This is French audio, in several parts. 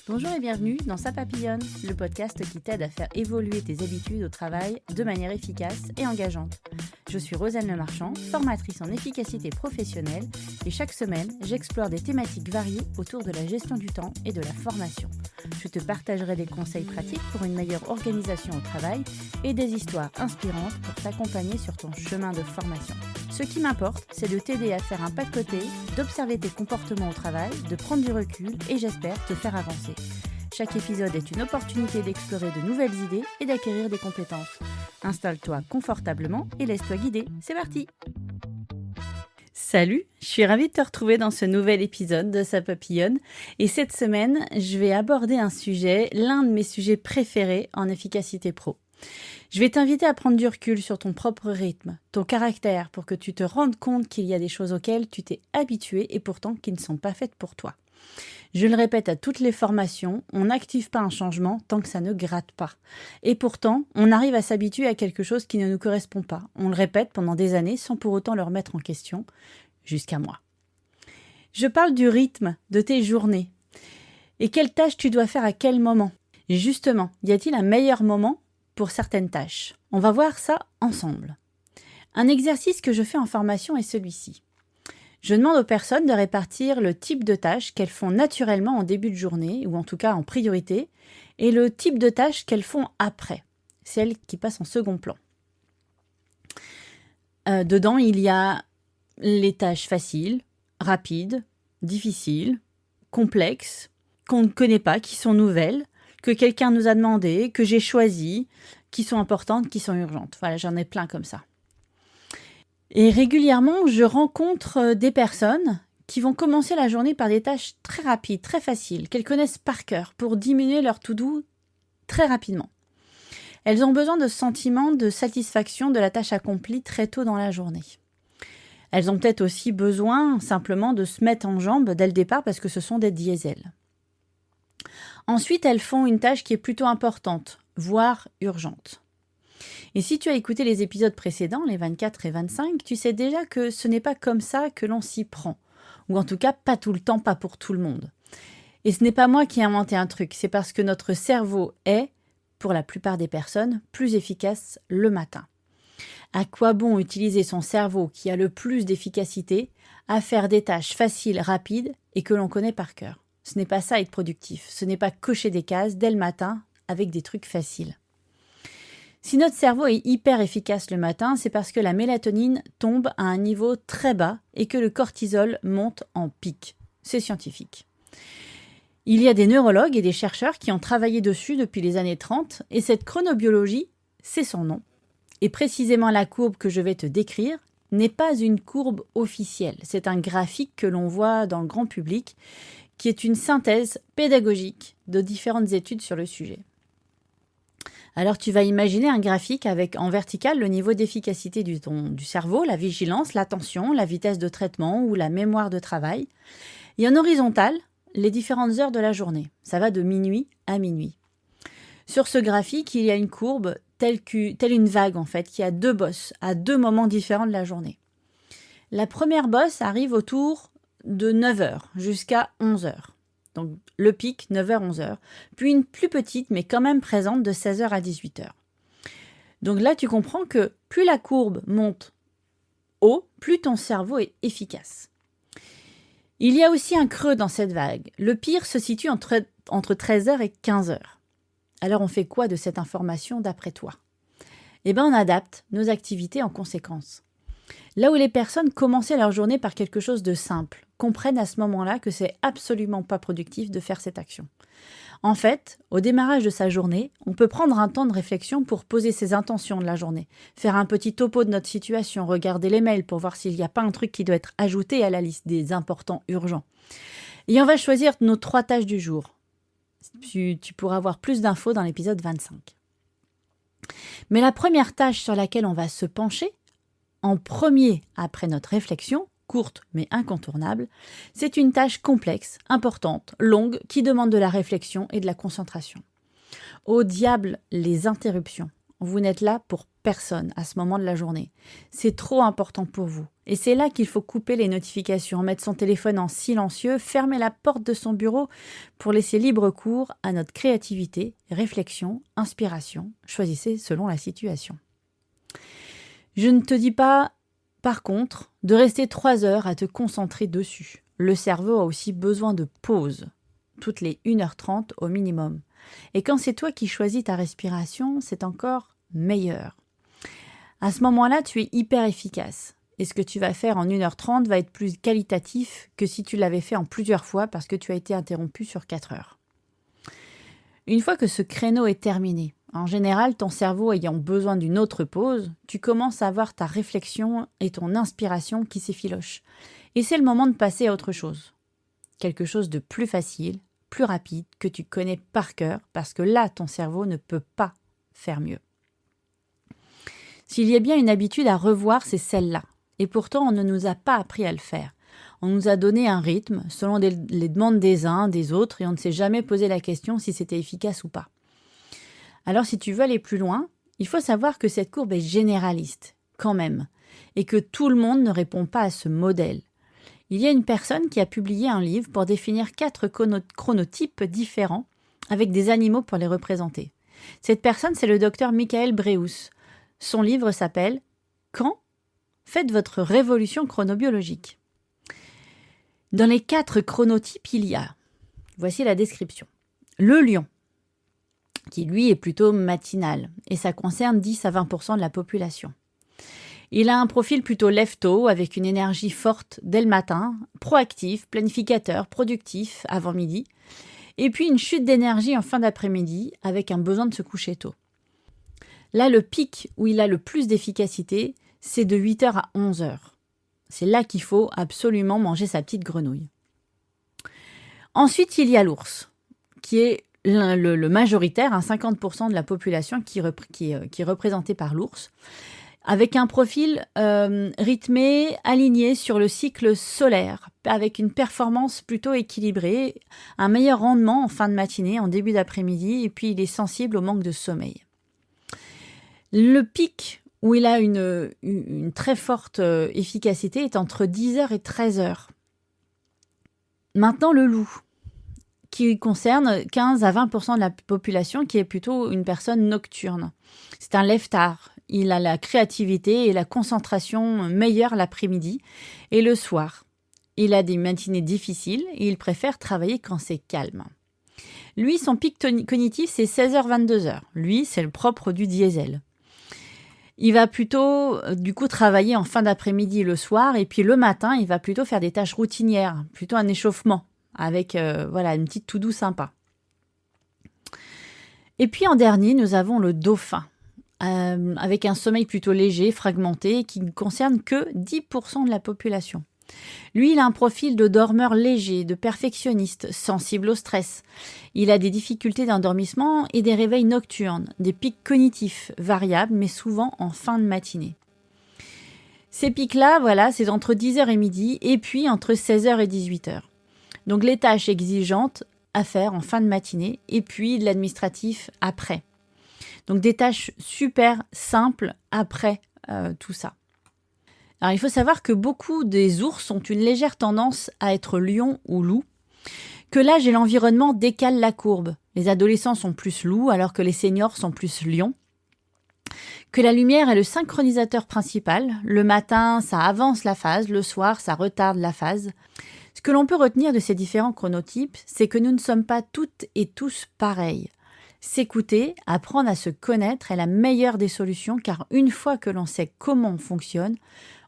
Bonjour et bienvenue dans Ça Papillonne, le podcast qui t'aide à faire évoluer tes habitudes au travail de manière efficace et engageante. Je suis Rosanne Lemarchand, formatrice en efficacité professionnelle et chaque semaine, j'explore des thématiques variées autour de la gestion du temps et de la formation. Je te partagerai des conseils pratiques pour une meilleure organisation au travail et des histoires inspirantes pour t'accompagner sur ton chemin de formation. Ce qui m'importe, c'est de t'aider à faire un pas de côté, d'observer tes comportements au travail, de prendre du recul et j'espère te faire avancer. Chaque épisode est une opportunité d'explorer de nouvelles idées et d'acquérir des compétences. Installe-toi confortablement et laisse-toi guider. C'est parti! Salut, je suis ravie de te retrouver dans ce nouvel épisode de Ça Papillonne. Et cette semaine, je vais aborder un sujet, l'un de mes sujets préférés en efficacité pro. Je vais t'inviter à prendre du recul sur ton propre rythme, ton caractère, pour que tu te rendes compte qu'il y a des choses auxquelles tu t'es habitué et pourtant qui ne sont pas faites pour toi. Je le répète à toutes les formations, on n'active pas un changement tant que ça ne gratte pas. Et pourtant, on arrive à s'habituer à quelque chose qui ne nous correspond pas. On le répète pendant des années sans pour autant le remettre en question, jusqu'à moi. Je parle du rythme de tes journées. Et quelles tâches tu dois faire à quel moment? Et justement, y a-t-il un meilleur moment pour certaines tâches? On va voir ça ensemble. Un exercice que je fais en formation est celui-ci. Je demande aux personnes de répartir le type de tâches qu'elles font naturellement en début de journée, ou en tout cas en priorité, et le type de tâches qu'elles font après, celles qui passent en second plan. Dedans, il y a les tâches faciles, rapides, difficiles, complexes, qu'on ne connaît pas, qui sont nouvelles, que quelqu'un nous a demandé, que j'ai choisi, qui sont importantes, qui sont urgentes. Voilà, j'en ai plein comme ça. Et régulièrement, je rencontre des personnes qui vont commencer la journée par des tâches très rapides, très faciles, qu'elles connaissent par cœur pour diminuer leur to-do très rapidement. Elles ont besoin de ce sentiment de satisfaction de la tâche accomplie très tôt dans la journée. Elles ont peut-être aussi besoin simplement de se mettre en jambe dès le départ parce que ce sont des diesels. Ensuite, elles font une tâche qui est plutôt importante, voire urgente. Et si tu as écouté les épisodes précédents, les 24 et 25, tu sais déjà que ce n'est pas comme ça que l'on s'y prend. Ou en tout cas, pas tout le temps, pas pour tout le monde. Et ce n'est pas moi qui ai inventé un truc, c'est parce que notre cerveau est, pour la plupart des personnes, plus efficace le matin. À quoi bon utiliser son cerveau qui a le plus d'efficacité à faire des tâches faciles, rapides et que l'on connaît par cœur? Ce n'est pas ça être productif, ce n'est pas cocher des cases dès le matin avec des trucs faciles. Si notre cerveau est hyper efficace le matin, c'est parce que la mélatonine tombe à un niveau très bas et que le cortisol monte en pic. C'est scientifique. Il y a des neurologues et des chercheurs qui ont travaillé dessus depuis les années 30 et cette chronobiologie, c'est son nom. Et précisément la courbe que je vais te décrire n'est pas une courbe officielle. C'est un graphique que l'on voit dans le grand public qui est une synthèse pédagogique de différentes études sur le sujet. Alors tu vas imaginer un graphique avec en vertical le niveau d'efficacité du cerveau, la vigilance, l'attention, la vitesse de traitement ou la mémoire de travail. Et en horizontal, les différentes heures de la journée. Ça va de minuit à minuit. Sur ce graphique, il y a une courbe telle une vague en fait, qui a deux bosses à deux moments différents de la journée. La première bosse arrive autour de 9h jusqu'à 11h. Donc le pic, 9h-11h, puis une plus petite, mais quand même présente, de 16h à 18h. Donc là, tu comprends que plus la courbe monte haut, plus ton cerveau est efficace. Il y a aussi un creux dans cette vague. Le pire se situe entre 13h et 15h. Alors on fait quoi de cette information d'après toi? Eh bien, on adapte nos activités en conséquence. Là où les personnes commençaient leur journée par quelque chose de simple, comprennent à ce moment-là que c'est absolument pas productif de faire cette action. En fait, au démarrage de sa journée, on peut prendre un temps de réflexion pour poser ses intentions de la journée, faire un petit topo de notre situation, regarder les mails pour voir s'il n'y a pas un truc qui doit être ajouté à la liste des importants urgents. Et on va choisir nos 3 tâches du jour. Tu pourras avoir plus d'infos dans l'épisode 25. Mais la première tâche sur laquelle on va se pencher, en premier après notre réflexion, courte mais incontournable, c'est une tâche complexe, importante, longue, qui demande de la réflexion et de la concentration. Au diable les interruptions. vous n'êtes là pour personne à ce moment de la journée. C'est trop important pour vous. Et c'est là qu'il faut couper les notifications, mettre son téléphone en silencieux, fermer la porte de son bureau pour laisser libre cours à notre créativité, réflexion, inspiration. Choisissez selon la situation. Je ne te dis pas, par contre, de rester 3 heures à te concentrer dessus. Le cerveau a aussi besoin de pause, toutes les 1h30 au minimum. Et quand c'est toi qui choisis ta respiration, c'est encore meilleur. À ce moment-là, tu es hyper efficace. Et ce que tu vas faire en 1h30 va être plus qualitatif que si tu l'avais fait en plusieurs fois parce que tu as été interrompu sur 4 heures. Une fois que ce créneau est terminé, en général, ton cerveau ayant besoin d'une autre pause, tu commences à avoir ta réflexion et ton inspiration qui s'effilochent. Et c'est le moment de passer à autre chose. Quelque chose de plus facile, plus rapide, que tu connais par cœur, parce que là, ton cerveau ne peut pas faire mieux. S'il y a bien une habitude à revoir, c'est celle-là. Et pourtant, on ne nous a pas appris à le faire. On nous a donné un rythme selon les demandes des uns, des autres, et on ne s'est jamais posé la question si c'était efficace ou pas. Alors, si tu veux aller plus loin, il faut savoir que cette courbe est généraliste, quand même, et que tout le monde ne répond pas à ce modèle. Il y a une personne qui a publié un livre pour définir 4 chronotypes différents avec des animaux pour les représenter. Cette personne, c'est le docteur Michael Breus. Son livre s'appelle « Quand ? Faites votre révolution chronobiologique ». Dans les 4 chronotypes, il y a, voici la description, le lion, qui lui est plutôt matinal, et ça concerne 10 à 20% de la population. Il a un profil plutôt lève-tôt, avec une énergie forte dès le matin, proactif, planificateur, productif avant midi, et puis une chute d'énergie en fin d'après-midi, avec un besoin de se coucher tôt. Là, le pic où il a le plus d'efficacité, c'est de 8h à 11h. C'est là qu'il faut absolument manger sa petite grenouille. Ensuite, il y a l'ours, qui est le majoritaire, 50% de la population qui est représentée par l'ours, avec un profil rythmé, aligné sur le cycle solaire, avec une performance plutôt équilibrée, un meilleur rendement en fin de matinée, en début d'après-midi, et puis il est sensible au manque de sommeil. Le pic où il a une très forte efficacité est entre 10h et 13h. Maintenant, le loup, qui concerne 15 à 20% de la population, qui est plutôt une personne nocturne. C'est un lève-tard. Il a la créativité et la concentration meilleure l'après-midi et le soir. Il a des matinées difficiles et il préfère travailler quand c'est calme. Lui, son pic cognitif, c'est 16h-22h. Lui, c'est le propre du diesel. Il va plutôt, du coup, travailler en fin d'après-midi et le soir. Et puis le matin, il va plutôt faire des tâches routinières, plutôt un échauffement, avec une petite to-do sympa. Et puis en dernier, nous avons le dauphin, avec un sommeil plutôt léger, fragmenté, qui ne concerne que 10% de la population. Lui, il a un profil de dormeur léger, de perfectionniste, sensible au stress. Il a des difficultés d'endormissement et des réveils nocturnes, des pics cognitifs variables, mais souvent en fin de matinée. Ces pics-là, c'est entre 10h et midi, et puis entre 16h et 18h. Donc les tâches exigeantes à faire en fin de matinée, et puis de l'administratif après. Donc des tâches super simples après tout ça. Alors il faut savoir que beaucoup des ours ont une légère tendance à être lion ou loup, que l'âge et l'environnement décalent la courbe. Les adolescents sont plus loups alors que les seniors sont plus lions. Que la lumière est le synchronisateur principal. Le matin, ça avance la phase, le soir, ça retarde la phase. Ce que l'on peut retenir de ces différents chronotypes, c'est que nous ne sommes pas toutes et tous pareils. S'écouter, apprendre à se connaître est la meilleure des solutions car une fois que l'on sait comment on fonctionne,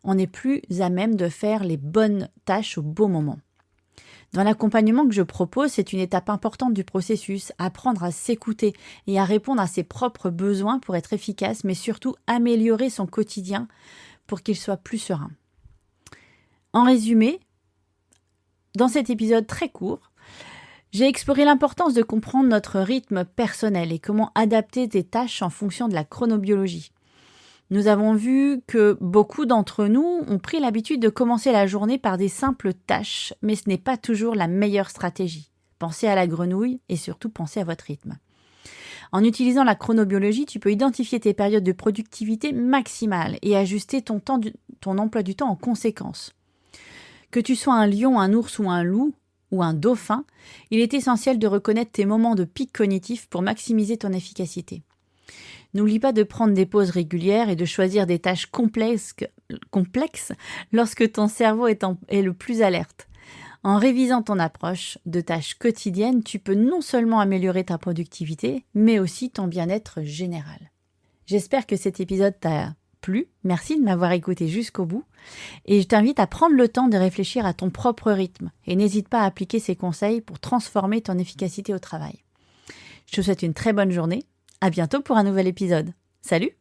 on est plus à même de faire les bonnes tâches au bon moment. Dans l'accompagnement que je propose, c'est une étape importante du processus, apprendre à s'écouter et à répondre à ses propres besoins pour être efficace, mais surtout améliorer son quotidien pour qu'il soit plus serein. En résumé, dans cet épisode très court, j'ai exploré l'importance de comprendre notre rythme personnel et comment adapter tes tâches en fonction de la chronobiologie. Nous avons vu que beaucoup d'entre nous ont pris l'habitude de commencer la journée par des simples tâches, mais ce n'est pas toujours la meilleure stratégie. Pensez à la grenouille et surtout pensez à votre rythme. En utilisant la chronobiologie, tu peux identifier tes périodes de productivité maximale et ajuster ton emploi du temps en conséquence. Que tu sois un lion, un ours ou un loup, ou un dauphin, il est essentiel de reconnaître tes moments de pic cognitif pour maximiser ton efficacité. N'oublie pas de prendre des pauses régulières et de choisir des tâches complexes lorsque ton cerveau est le plus alerte. En révisant ton approche de tâches quotidiennes, tu peux non seulement améliorer ta productivité, mais aussi ton bien-être général. J'espère que cet épisode t'a plu. Merci de m'avoir écouté jusqu'au bout. Et je t'invite à prendre le temps de réfléchir à ton propre rythme. Et n'hésite pas à appliquer ces conseils pour transformer ton efficacité au travail. Je te souhaite une très bonne journée. À bientôt pour un nouvel épisode. Salut!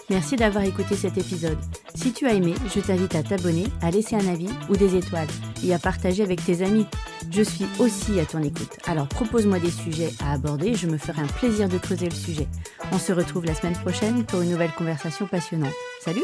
Merci d'avoir écouté cet épisode. Si tu as aimé, je t'invite à t'abonner, à laisser un avis ou des étoiles et à partager avec tes amis. Je suis aussi à ton écoute. Alors propose-moi des sujets à aborder, je me ferai un plaisir de creuser le sujet. On se retrouve la semaine prochaine pour une nouvelle conversation passionnante. Salut!